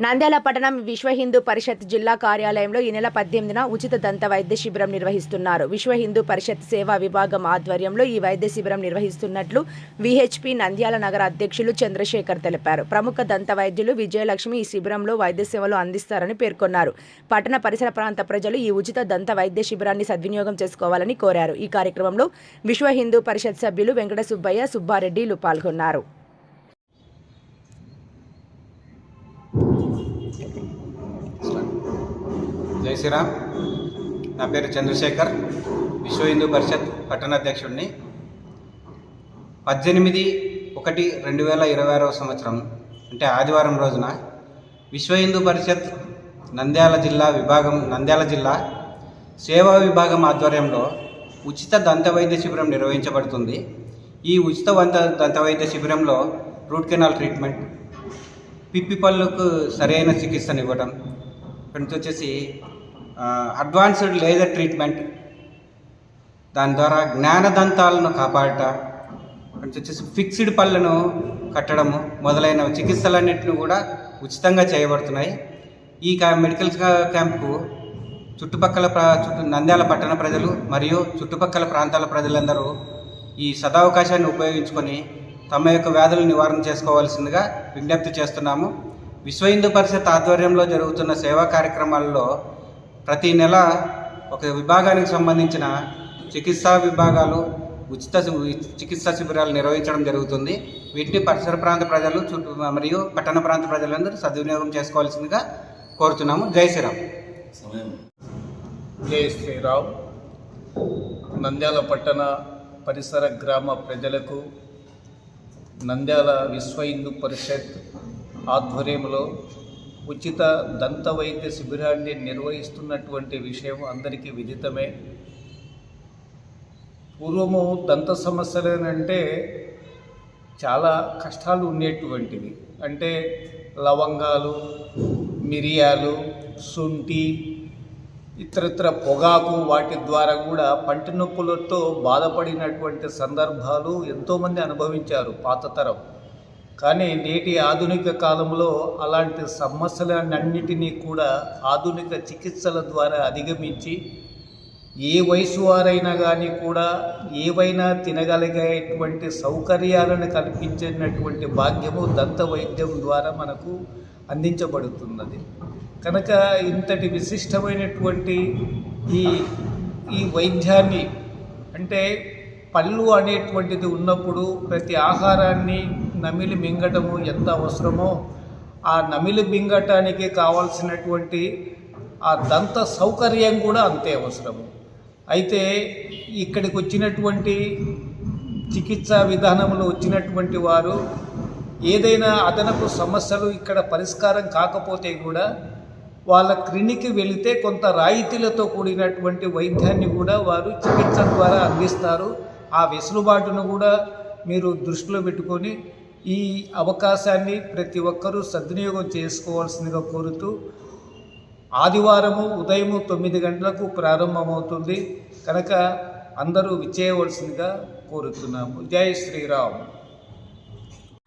నంద్యాల పట్టణం విశ్వ హిందూ పరిషత్ జిల్లా కార్యాలయంలో ఈ నెల 18న ఉచిత దంత వైద్య శిబిరం నిర్వహిస్తున్నారు. విశ్వ హిందూ పరిషత్ సేవా విభాగం ఆధ్వర్యంలో ఈ వైద్య శిబిరం నిర్వహిస్తున్నట్లు విహెచ్పి నంద్యాల నగర అధ్యక్షులు చంద్రశేఖర్ తెలిపారు. ప్రముఖ దంత వైద్యులు విజయలక్ష్మి ఈ శిబిరంలో వైద్య సేవలు అందిస్తారని పేర్కొన్నారు. పట్టణ పరిసర ప్రాంత ప్రజలు ఈ ఉచిత దంత వైద్య శిబిరాన్ని సద్వినియోగం చేసుకోవాలని కోరారు. ఈ కార్యక్రమంలో విశ్వ హిందూ పరిషత్ సభ్యులు వెంకట సుబ్బయ్య, సుబ్బారెడ్డిలు పాల్గొన్నారు. జై శ్రీరామ్. నా పేరు చంద్రశేఖర్, విశ్వ హిందూ పరిషత్ పట్టణాధ్యక్షుడిని. 18/1/2026 సంవత్సరం అంటే ఆదివారం రోజున విశ్వ హిందూ పరిషత్ నంద్యాల జిల్లా సేవా విభాగం ఆధ్వర్యంలో ఉచిత దంత వైద్య శిబిరం నిర్వహించబడుతుంది. ఈ ఉచిత దంత వైద్య శిబిరంలో రూట్ కెనాల్ ట్రీట్మెంట్, పిప్పి పళ్ళకు సరైన చికిత్సనివ్వడం, ఇక్కడ నుంచి వచ్చేసి అడ్వాన్స్డ్ లేజర్ ట్రీట్మెంట్, దాని ద్వారా జ్ఞానదంతాలను కాపాడట, ఇక్కడ నుంచి వచ్చేసి ఫిక్స్డ్ పళ్ళను కట్టడము మొదలైన చికిత్సలన్నింటినీ కూడా ఉచితంగా చేయబడుతున్నాయి. ఈ మెడికల్ క్యాంప్కు నంద్యాల పట్టణ ప్రజలు మరియు చుట్టుపక్కల ప్రాంతాల ప్రజలందరూ ఈ సదావకాశాన్ని ఉపయోగించుకొని తమ యొక్క వ్యాధులను నివారణ చేసుకోవాల్సిందిగా విజ్ఞప్తి చేస్తున్నాము. విశ్వ హిందూ పరిషత్ ఆధ్వర్యంలో జరుగుతున్న సేవా కార్యక్రమాల్లో ప్రతి నెల ఒక విభాగానికి సంబంధించిన చికిత్సా విభాగాలు ఉచిత చికిత్సా శిబిరాలు నిర్వహించడం జరుగుతుంది. వీటిని పరిసర ప్రాంత ప్రజలు మరియు పట్టణ ప్రాంత ప్రజలందరూ సద్వినియోగం చేసుకోవాల్సిందిగా కోరుతున్నాము. జై శ్రీరామ్. జై శ్రీరామ్. నంద్యాల పట్టణ పరిసర గ్రామ ప్రజలకు నంద్యాల విశ్వ హిందూ పరిషత్ ఆధ్వర్యంలో ఉచిత దంత వైద్య శిబిరాన్ని నిర్వహిస్తున్నటువంటి విషయం అందరికీ విదితమే. పూర్వము దంత సమస్యలు అంటే చాలా కష్టాలు ఉండేటువంటివి. అంటే లవంగాలు, మిరియాలు, శుంఠి, ఇతరత్ర పొగాకు, వాటి ద్వారా కూడా పంటి నొప్పులతో బాధపడినటువంటి సందర్భాలు ఎంతోమంది అనుభవించారు పాత తరం. కానీ నేటి ఆధునిక కాలంలో అలాంటి సమస్యలన్నింటినీ కూడా ఆధునిక చికిత్సల ద్వారా అధిగమించి ఏ వయసు వారైనా కానీ కూడా ఏవైనా తినగలిగేటువంటి సౌకర్యాలను కల్పించినటువంటి భాగ్యము దంత వైద్యం ద్వారా మనకు అందించబడుతున్నది. కనుక ఇంతటి విశిష్టమైనటువంటి ఈ వైద్యాన్ని, అంటే పళ్ళు అనేటువంటిది ఉన్నప్పుడు ప్రతి ఆహారాన్ని నమిలి మింగటము ఎంత అవసరమో ఆ నమిలి మింగటానికి కావాల్సినటువంటి ఆ దంత సౌకర్యం కూడా అంతే అవసరము. అయితే ఇక్కడికి వచ్చినటువంటి చికిత్సా విధానంలో వచ్చినటువంటి వారు ఏదైనా అదనపు సమస్యలు ఇక్కడ పరిష్కారం కాకపోతే కూడా వాళ్ళ క్లినిక్కి వెళితే కొంత రాయితీలతో కూడినటువంటి వైద్యాన్ని కూడా వారు చికిత్స ద్వారా అందిస్తారు. ఆ వెసులుబాటును కూడా మీరు దృష్టిలో పెట్టుకొని ఈ అవకాశాన్ని ప్రతి ఒక్కరూ సద్వినియోగం చేసుకోవాల్సిందిగా కోరుతూ, ఆదివారము ఉదయం 9 గంటలకు ప్రారంభమవుతుంది కనుక అందరూ విచ్చేయవలసిందిగా కోరుతున్నాము. జై శ్రీరామ్.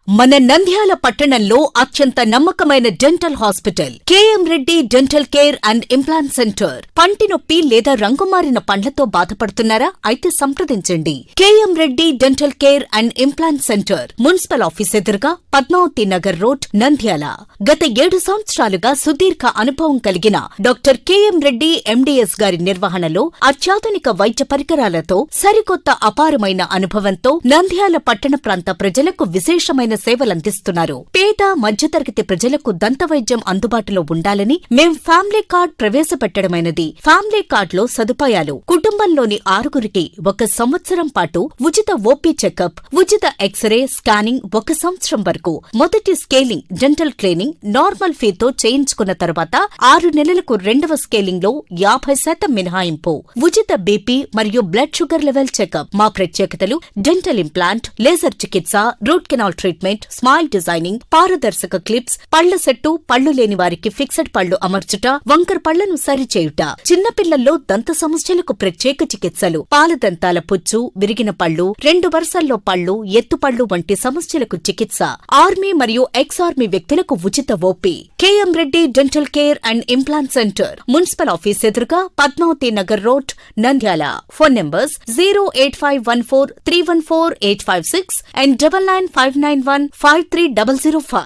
మన నంద్యాల పట్టణంలో అత్యంత నమ్మకమైన dental hospital K M Reddy dental care and implant centre. పంటి నొప్పి లేదా రంగుమారిన పండ్లతో బాధపడుతున్నారా? అయితే సంప్రదించండి. K M Reddy dental care and implant centre, municipal office ఎదురుగా, పద్మావతి నగర్ రోడ్, నంద్యాల. గత 7 సంవత్సరాలుగా సుదీర్ఘ అనుభవం కలిగిన డాక్టర్ కేఎం రెడ్డి ఎండీఎస్ గారి నిర్వహణలో అత్యాధునిక వైద్య పరికరాలతో సరికొత్త అపారమైన అనుభవంతో నంద్యాల పట్టణ ప్రాంత ప్రజలకు విశేషమైన సేవలందిస్తున్నారు. పేద మధ్యతరగతి ప్రజలకు దంత వైద్యం అందుబాటులో ఉండాలని మేం ఫ్యామిలీ కార్డ్ ప్రవేశపెట్టడమైనది. ఫ్యామిలీ కార్డ్ లో సదుపాయాలు: కుటుంబంలోని 6గురికి 1 సంవత్సరం పాటు ఉచిత ఓపీ చెకప్, ఉచిత ఎక్స్రే స్కానింగ్ 1 సంవత్సరం వరకు, మొదటి స్కేలింగ్ డెంటల్ క్లీనింగ్ నార్మల్ ఫీతో చేయించుకున్న తర్వాత 6 నెలలకు 2వ స్కేలింగ్ లో 50% మినహాయింపు, ఉచిత బీపీ మరియు బ్లడ్ షుగర్ లెవెల్ చెకప్. మా ప్రత్యేకతలు: డెంటల్ ఇంప్లాంట్, లేజర్ చికిత్స, root canal treatment, treatment, smile designing, పారదర్శక క్లిప్స్, పళ్ల సెట్టు, పళ్లు లేని వారికి ఫిక్సెడ్ పళ్లు అమర్చుట, వంకర పళ్లను సరిచేయుట, చిన్నపిల్లల్లో దంత సమస్యలకు ప్రత్యేక చికిత్సలు, పాలదంతాల పుచ్చు, విరిగిన పళ్లు, 2 వరుసల్లో పళ్లు, ఎత్తుపళ్లు వంటి సమస్యలకు చికిత్స, ఆర్మీ మరియు ఎక్స్-ఆర్మీ వ్యక్తులకు ఉచిత OP. KM Reddy dental care and implant centre, municipal office ఎదురుగా, Padmavathi Nagar road, Nandyal. Phone numbers 08514314856 and 9959153005.